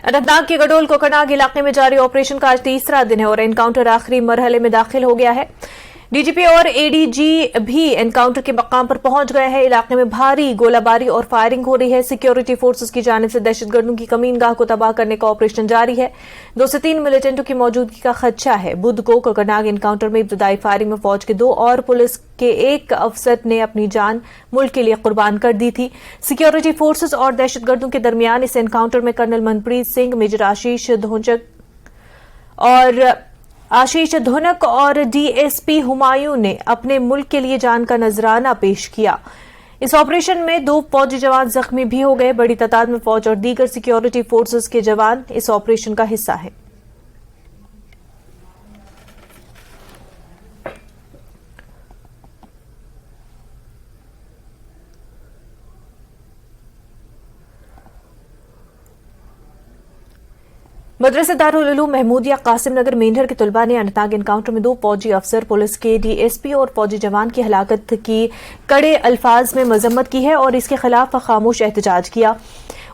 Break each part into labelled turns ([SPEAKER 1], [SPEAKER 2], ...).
[SPEAKER 1] अनंतनाग के गडोल कोकरनाग इलाके में जारी ऑपरेशन का आज तीसरा दिन है और एनकाउंटर आखिरी मरहले में दाखिल हो गया है। डीजीपी और एडीजी भी एनकाउंटर के मकाम पर पहुंच गए हैं। इलाके में भारी गोलाबारी और फायरिंग हो रही है। सिक्योरिटी फोर्सेस की जानिब से दहशतगर्दों की कमीनगाह को तबाह करने का ऑपरेशन जारी है। 2 से 3 मिलिटेंटों की मौजूदगी का खदशा है। बुध को कोकरनाग एनकाउंटर में इब्तदाई फायरिंग में फौज के 2 और पुलिस के 1 अफसर ने अपनी जान मुल्क के लिए कुर्बान कर दी थी। सिक्योरिटी फोर्सेस और दहशतगर्दों के दरमियान इस एनकाउंटर में कर्नल मनप्रीत सिंह, मेजर आशीष धुनक और डीएसपी हुमायूं ने अपने मुल्क के लिए जान का नजराना पेश किया। इस ऑपरेशन में 2 फौजी जवान जख्मी भी हो गए। बड़ी तादाद में फौज और दीगर सिक्योरिटी फोर्सेस के जवान इस ऑपरेशन का हिस्सा हैं। मदरसा दारुल उलूम महमूदिया कासिम नगर मेंढर के तलबा ने अनंतनाग एनकाउंटर में 2 फौजी अफसर, पुलिस के डीएसपी और फौजी जवान की हलाकत की कड़े अल्फाज में मजम्मत की है और इसके खिलाफ खामोश एहतजाज किया।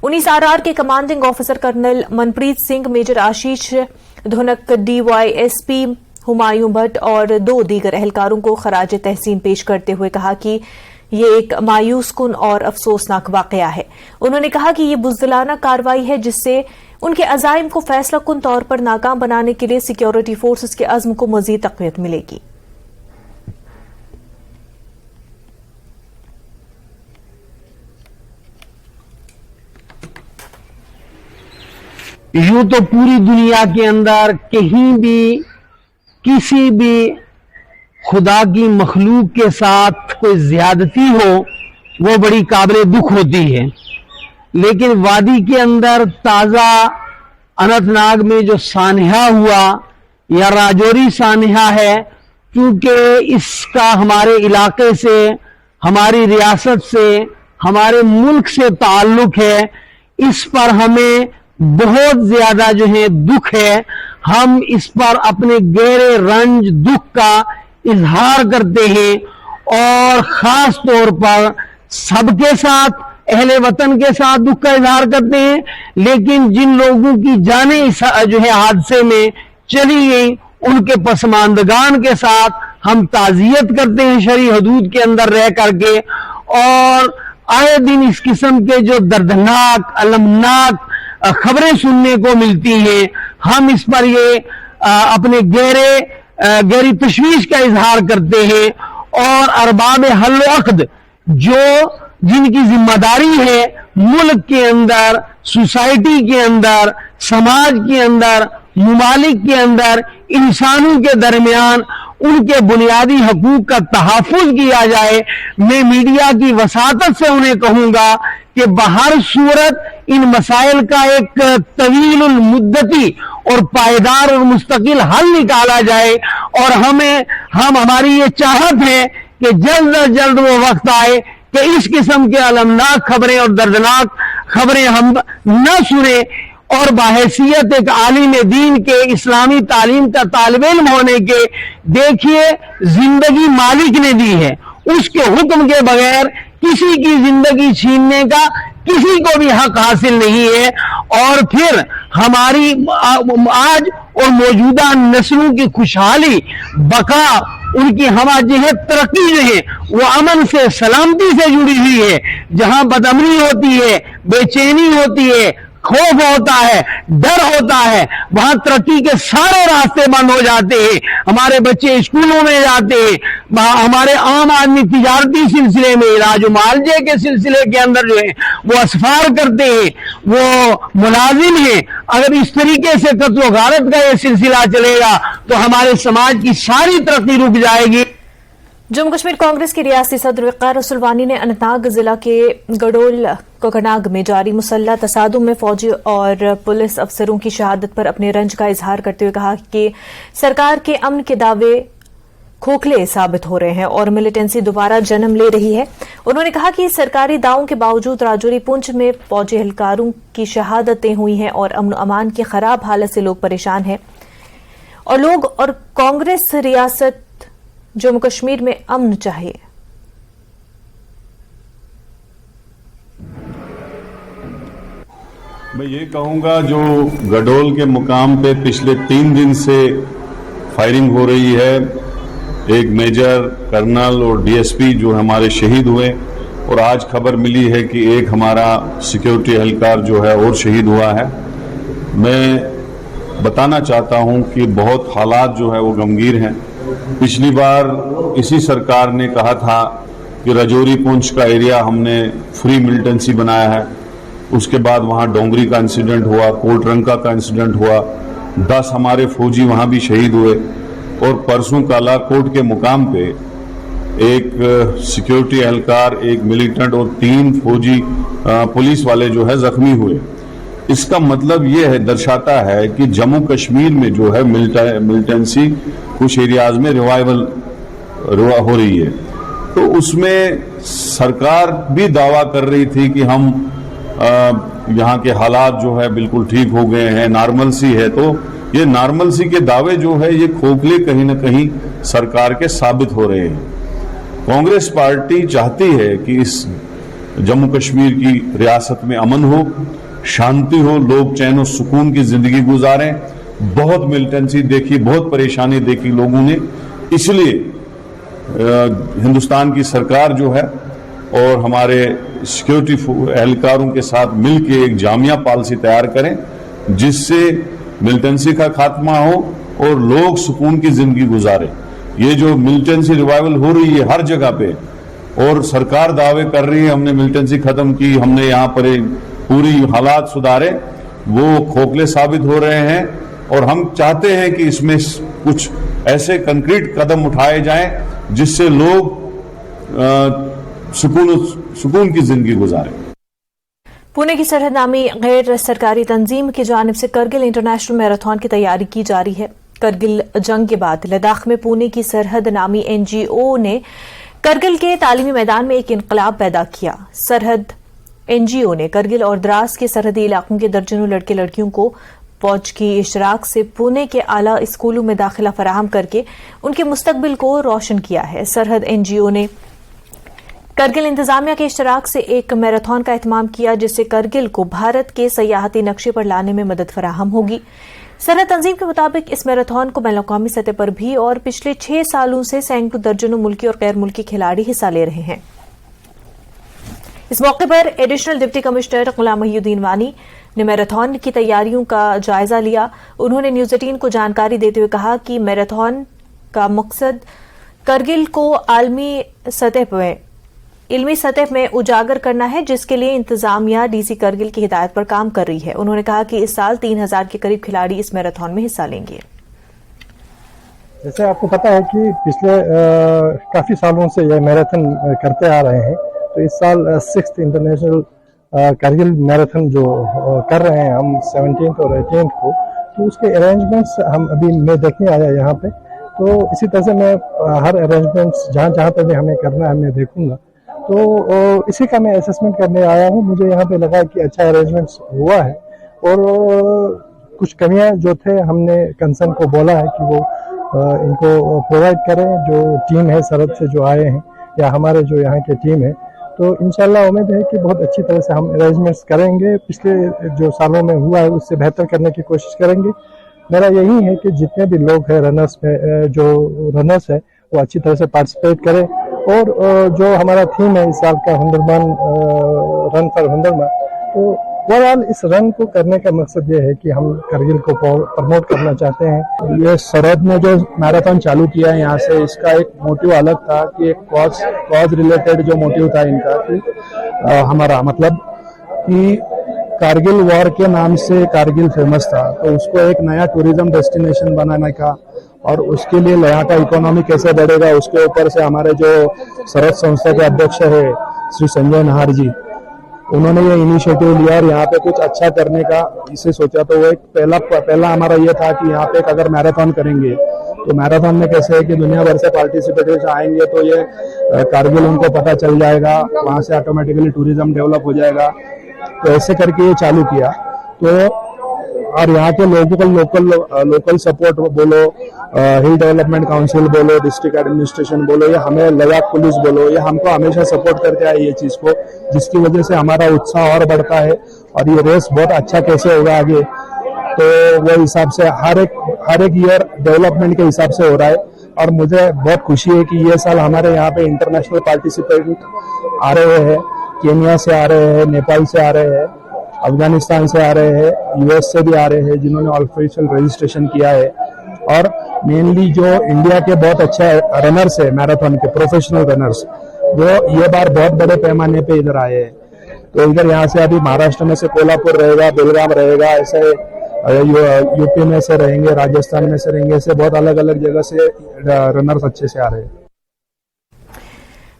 [SPEAKER 1] 19 आरआर के commanding officer colonel Manpreet Singh, major Ashish Dhonchak, DYSP Humayun Bhat और 2 दीगर एहलकारों को खराज तहसीन पेश करते हुए कहा कि ये एक मायूस कुन और अफसोसनाक वाकया है। उन्होंने कहा कि ये बुज़दिलाना कार्रवाई है जिससे उनके अज़ाइम को फैसला कुन तौर पर नाकाम बनाने के लिए सिक्योरिटी फोर्सेस के अज़्म को मज़ीद तक़वियत मिलेगी।
[SPEAKER 2] यूं तो पूरी दुनिया के अंदर कहीं भी किसी भी खुदा की मखलूक के साथ कोई ज्यादती हो वो बड़ी काबिल दुख होती है, लेकिन वादी के अंदर ताजा अनंतनाग में जो सानहा हुआ या राजौरी सानहा है, क्योंकि इसका हमारे इलाके से, हमारी रियासत से, हमारे मुल्क से ताल्लुक है, इस पर हमें बहुत ज्यादा जो है दुख है। हम इस पर अपने गहरे रंज दुख का इजहार करते हैं और खास तौर पर सबके साथ, अहले वतन के साथ दुख का इजहार करते हैं। लेकिन जिन लोगों की जानें इस जो है हादसे में चली गई, उनके पसमानदगान के साथ हम ताजियत करते हैं शरई हदूद के अंदर रह करके। और आए दिन इस किस्म के जो दर्दनाक, अलमनाक खबरें सुनने को मिलती हैं, हम इस पर ये अपने गहरी तशवीश का इजहार करते हैं। और अरबाब हल अक़द जिनकी जिम्मेदारी है मुल्क के अंदर, सोसाइटी के अंदर, समाज के अंदर, मुमालिक के अंदर इंसानों के दरमियान उनके बुनियादी हकूक का तहफ़्फ़ुज़ किया जाए, मैं मीडिया की वसातत से उन्हें कहूंगा कि बहर सूरत इन मसाइल का एक तवील मुद्दती और पायदार और मुस्तकिल हल निकाला जाए। और हमारी ये चाहत है कि जल्द अज जल्द वो वक्त आए कि इस किस्म के अलमनाक खबरें और दर्दनाक खबरें हम न सुने और बाहैसियत एक आलिम दीन के, इस्लामी तालीम का तालिब इल्म होने के, देखिए जिंदगी मालिक ने दी है, उसके हुक्म के बगैर किसी की जिंदगी छीनने का किसी को भी हक हासिल नहीं है। और फिर हमारी आज और मौजूदा नस्लों की खुशहाली, बका, उनकी हवा जो है, तरक्की जो है, वो अमन से, सलामती से जुड़ी हुई है। जहां बदअमनी होती है, बेचैनी होती है, खौफ होता है, डर होता है, वहां तरक्की के सारे रास्ते बंद हो जाते हैं। हमारे बच्चे स्कूलों में जाते हैं, हमारे आम आदमी तिजारती सिलसिले में, इलाज मुआलजे के सिलसिले के अंदर जो है वो असफार करते हैं, वो मुलाजिम हैं। अगर इस तरीके से कत्ल गारत का ये सिलसिला चलेगा तो हमारे समाज की सारी तरक्की रुक जाएगी।
[SPEAKER 1] जम्मू कश्मीर कांग्रेस के रियासती सदर वक़ार रसूलवानी ने अनंतनाग जिला के गडोल कोकरनाग में जारी मुसल्लह तसादुम में फौजी और पुलिस अफसरों की शहादत पर अपने रंज का इजहार करते हुए कहा कि सरकार के अमन के दावे खोखले साबित हो रहे हैं और मिलिटेंसी दोबारा जन्म ले रही है। उन्होंने कहा कि सरकारी दावों के बावजूद राजौरी पुंछ में फौजी एहलकारों की शहादतें हुई हैं और अमन अमान की खराब हालत से लोग परेशान हैं और कांग्रेस रियासत जम्मू कश्मीर में अमन चाहिए।
[SPEAKER 3] मैं ये कहूंगा जो गडोल के मुकाम पे पिछले 3 दिन से फायरिंग हो रही है, एक मेजर, कर्नल और डीएसपी जो हमारे शहीद हुए, और आज खबर मिली है कि एक हमारा सिक्योरिटी एहलकार जो है और शहीद हुआ है। मैं बताना चाहता हूं कि बहुत हालात जो है वो गंभीर हैं। पिछली बार इसी सरकार ने कहा था कि राजौरी पुंछ का एरिया हमने फ्री मिलिटेंसी बनाया है, उसके बाद वहां डोंगरी का इंसिडेंट हुआ, कोटरंका का इंसिडेंट हुआ, 10 हमारे फौजी वहां भी शहीद हुए, और परसों कालाकोट के मुकाम पे एक सिक्योरिटी एहलकार, एक मिलिटेंट और 3 फौजी पुलिस वाले जो है जख्मी हुए। इसका मतलब ये है, दर्शाता है कि जम्मू कश्मीर में जो है मिलिटेंसी कुछ एरियाज में रिवाइवल हो रही है। तो उसमें सरकार भी दावा कर रही थी कि हम यहाँ के हालात जो है बिल्कुल ठीक हो गए हैं, नॉर्मल सी है। तो ये नॉर्मल सी के दावे जो है ये खोखले कहीं ना कहीं सरकार के साबित हो रहे हैं। कांग्रेस पार्टी चाहती है कि इस जम्मू कश्मीर की रियासत में अमन हो, शांति हो, लोग चैन और सुकून की जिंदगी गुजारें। बहुत मिलिटेंसी देखी, बहुत परेशानी देखी लोगों ने, इसलिए हिंदुस्तान की सरकार जो है और हमारे सिक्योरिटी एहलकारों के साथ मिलकर एक जामिया पॉलिसी तैयार करें जिससे मिलिटेंसी का खात्मा हो और लोग सुकून की जिंदगी गुजारें। ये जो मिलिटेंसी रिवाइवल हो रही है हर जगह पे, और सरकार दावे कर रही है हमने मिलिटेंसी खत्म की, हमने यहाँ पर पूरी हालात सुधारे, वो खोखले साबित हो रहे हैं। और हम चाहते हैं कि इसमें कुछ ऐसे कंक्रीट कदम उठाए जाएं जिससे लोग सुकून की जिंदगी गुजारें।
[SPEAKER 1] पुणे की सरहद नामी गैर सरकारी तंजीम की जानिब से करगिल इंटरनेशनल मैराथन की तैयारी की जा रही है। करगिल जंग के बाद लद्दाख में पुणे की सरहद नामी एनजीओ ने करगिल के तालीमी मैदान में एक इनकलाब पैदा किया। सरहद एनजीओ ने करगिल और द्रास के सरहदी इलाकों के दर्जनों लड़के लड़कियों को फौज की इशराक से पुणे के आला स्कूलों में दाखिला फराहम करके उनके मुस्तकबिल को रोशन किया है। सरहद एनजीओ ने करगिल इंतजामिया के इश्तराक से एक मैराथन का एहतमाम किया जिससे करगिल को भारत के सयाहती नक्शे पर लाने में मदद फराहम होगी। सरहद तंजीम के मुताबिक इस मैराथन को बैनुल-अक़वामी सतह पर भी और पिछले 6 सालों से सैकड़ों दर्जनों मुल्की और गैर मुल्की खिलाड़ी हिस्सा ले रहे हैं। इस मौके पर एडिशनल डिप्टी कमिश्नर गुलाम मोहिउद्दीन वानी ने मैराथन की तैयारियों का जायजा लिया। उन्होंने न्यूज़ 18 को जानकारी देते हुए कहा कि मैराथन का मकसद करगिल को इल्मी सतह में उजागर करना है, जिसके लिए इंतजामिया डीसी करगिल की हिदायत पर काम कर रही है। उन्होंने कहा कि इस साल 3000 के करीब खिलाड़ी इस मैराथन में हिस्सा लेंगे।
[SPEAKER 4] जैसे आपको पता है कि पिछले काफी सालों से यह मैराथन करते आ रहे हैं, तो इस साल 6th इंटरनेशनल करगिल मैराथन जो कर रहे हैं हम 17th और 18th को, तो उसके अरेंजमेंट्स हम अभी मैं देखने आया यहाँ पे। तो इसी तरह से मैं हर अरेंजमेंट्स जहाँ पे भी हमें करना है मैं देखूंगा। तो इसी का मैं असेसमेंट करने आया हूँ। मुझे यहाँ पे लगा कि अच्छा अरेंजमेंट्स हुआ है, और कुछ कमियां जो थे हमने कंसर्न को बोला है कि वो इनको प्रोवाइड करें। जो टीम है सरहद से जो आए हैं या हमारे जो यहाँ के टीम है, तो इंशाल्लाह उम्मीद है कि बहुत अच्छी तरह से हम अरेंजमेंट्स करेंगे। पिछले जो सालों में हुआ है उससे बेहतर करने की कोशिश करेंगे। मेरा यही है कि जितने भी लोग हैं रनर्स में, जो रनर्स है वो अच्छी तरह से पार्टिसिपेट करें। और जो हमारा थीम है इस साल का हुनरमंद रन फॉर हुनरमंद, तो ओवरऑल इस रन को करने का मकसद ये है कि हम करगिल को प्रमोट करना चाहते हैं।
[SPEAKER 5] ये सरहद में जो मैराथन चालू किया है यहाँ से, इसका एक मोटिव अलग था कि एक कॉज रिलेटेड जो मोटिव था इनका कि हमारा मतलब कि कारगिल वॉर के नाम से कारगिल फेमस था, तो उसको एक नया टूरिज्म डेस्टिनेशन बनाने का और उसके लिए यहाँ का इकोनॉमी कैसे बढ़ेगा उसके ऊपर से हमारे जो सरहद संस्था के अध्यक्ष है श्री संजय नाहर जी, उन्होंने ये इनिशिएटिव लिया और यहाँ पे कुछ अच्छा करने का इसे सोचा। तो वो एक पहला हमारा ये था कि यहाँ पे अगर मैराथन करेंगे तो मैराथन में कैसे है कि दुनिया भर से पार्टिसिपेटर्स आएंगे, तो ये कारगिल उनको पता चल जाएगा, वहां से ऑटोमेटिकली टूरिज्म डेवलप हो जाएगा। तो ऐसे करके ये चालू किया। तो और यहाँ के लोकल सपोर्ट बोलो, हिल डेवलपमेंट काउंसिल बोलो, डिस्ट्रिक्ट एडमिनिस्ट्रेशन बोलो, या हमें लद्दाख पुलिस बोलो, ये हमको हमेशा सपोर्ट करते आए ये चीज को, जिसकी वजह से हमारा उत्साह और बढ़ता है और ये रेस बहुत अच्छा कैसे होगा आगे, तो वो हिसाब से हर एक ईयर डेवलपमेंट के हिसाब से हो रहा है। और मुझे बहुत खुशी है कि ये साल हमारे यहाँ पे इंटरनेशनल पार्टिसिपेंट आ रहे हैं, केन्या से आ रहे हैं, नेपाल से आ रहे हैं, अफगानिस्तान से आ रहे हैं, यूएस से भी आ रहे हैं जिन्होंने ऑफिशियल रजिस्ट्रेशन किया है। और मेनली जो इंडिया के बहुत अच्छे रनर्स है मैराथन के, प्रोफेशनल रनर्स, वो ये बार बहुत बड़े पैमाने पे इधर आए हैं। तो इधर यहाँ से अभी महाराष्ट्र में से कोल्हापुर रहेगा, बेलगाम रहेगा, ऐसे यूपी में से रहेंगे, राजस्थान में से रहेंगे, ऐसे बहुत अलग अलग जगह से रनर्स अच्छे से आ रहे हैं।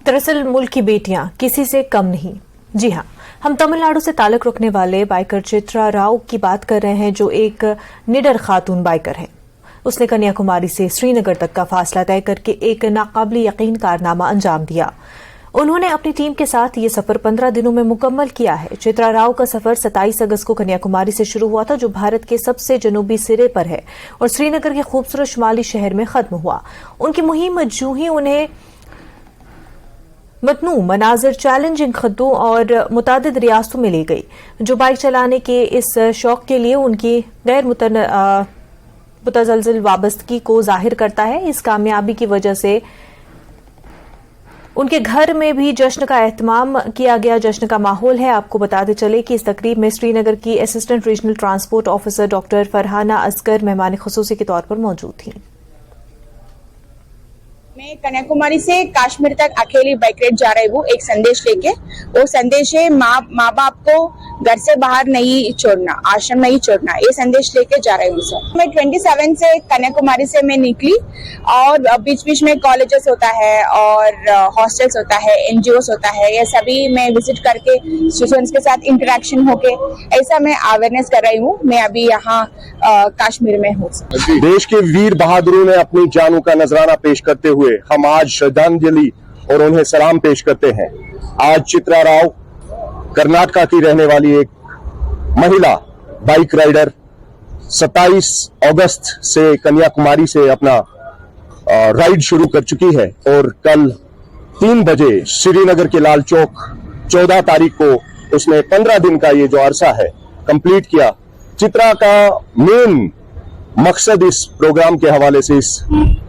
[SPEAKER 1] दरअसल मुल्क की बेटियां किसी से कम नहीं। जी हां, हम तमिलनाडु से ताल्लुक रखने वाले बाइकर चित्रा राव की बात कर रहे हैं, जो एक निडर खातून बाइकर है। उसने कन्याकुमारी से श्रीनगर तक का फासला तय करके एक नाकाबिल यकीन कारनामा अंजाम दिया। उन्होंने अपनी टीम के साथ ये सफर 15 दिनों में मुकम्मल किया है। चित्रा राव का सफर 27 अगस्त को कन्याकुमारी से शुरू हुआ था, जो भारत के सबसे जनूबी सिरे पर है, और श्रीनगर के खूबसूरत शुमाली शहर में खत्म हुआ। उनकी मुहिम जूं ही उन्हें मतनू मनाजिर, चैलेंजिंग खद्दों और मुतादिद रियासतों में ले गई, जो बाइक चलाने के इस शौक के लिए उनकी गैर मुतजलजिल वाबस्तगी को जाहिर करता है। इस कामयाबी की वजह से उनके घर में भी जश्न का एहतमाम किया गया, जश्न का माहौल है। आपको बताते चले कि इस तकरीब में श्रीनगर की assistant regional transport officer doctor Farhana Asgar मेहमान खुसूसी के तौर पर मौजूद थी।
[SPEAKER 6] मैं कन्याकुमारी से कश्मीर तक अकेली बाइक राइड जा रही हूँ, एक संदेश लेके। वो संदेश है माँ बाप को घर से बाहर नहीं छोड़ना, आश्रम नहीं छोड़ना, ये संदेश लेके जा रही हूँ सर। मैं 27 से कन्याकुमारी से मैं निकली, और बीच बीच में कॉलेजेस होता है और हॉस्टल्स होता है, एनजीओस होता है, ये सभी मैं विजिट करके स्टूडेंट्स के साथ इंटरेक्शन होके ऐसा मैं अवेयरनेस कर रही हूँ। मैं अभी यहाँ कश्मीर में हूँ।
[SPEAKER 7] देश के वीर बहादुरों ने अपनी जानों का नजराना पेश करते हुए हम आज श्रद्धांजलि और उन्हें सलाम पेश करते हैं। आज चित्रा राव कर्नाटका की रहने वाली एक महिला बाइक राइडर 27 अगस्त से कन्याकुमारी से अपना राइड शुरू कर चुकी है, और कल 3 बजे श्रीनगर के लाल चौक 14 तारीख को उसने 15 दिन का ये जो अरसा है कंप्लीट किया। चित्रा का मेन मकसद इस प्रोग्राम के हवाले से, इस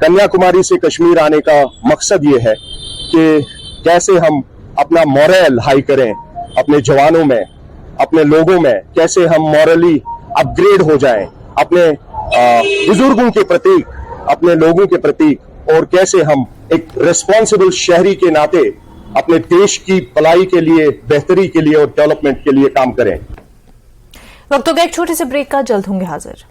[SPEAKER 7] कन्याकुमारी से कश्मीर आने का मकसद ये है कि कैसे हम अपना मोरल हाई करें, अपने जवानों में, अपने लोगों में, कैसे हम मॉरली अपग्रेड हो जाएं, अपने बुजुर्गों के प्रति, अपने लोगों के प्रति, और कैसे हम एक रिस्पॉन्सिबल शहरी के नाते अपने देश की भलाई के लिए, बेहतरी के लिए और डेवलपमेंट के लिए काम करें।
[SPEAKER 1] वक्त हो गया एक छोटे से ब्रेक का, जल्द होंगे हाजिर।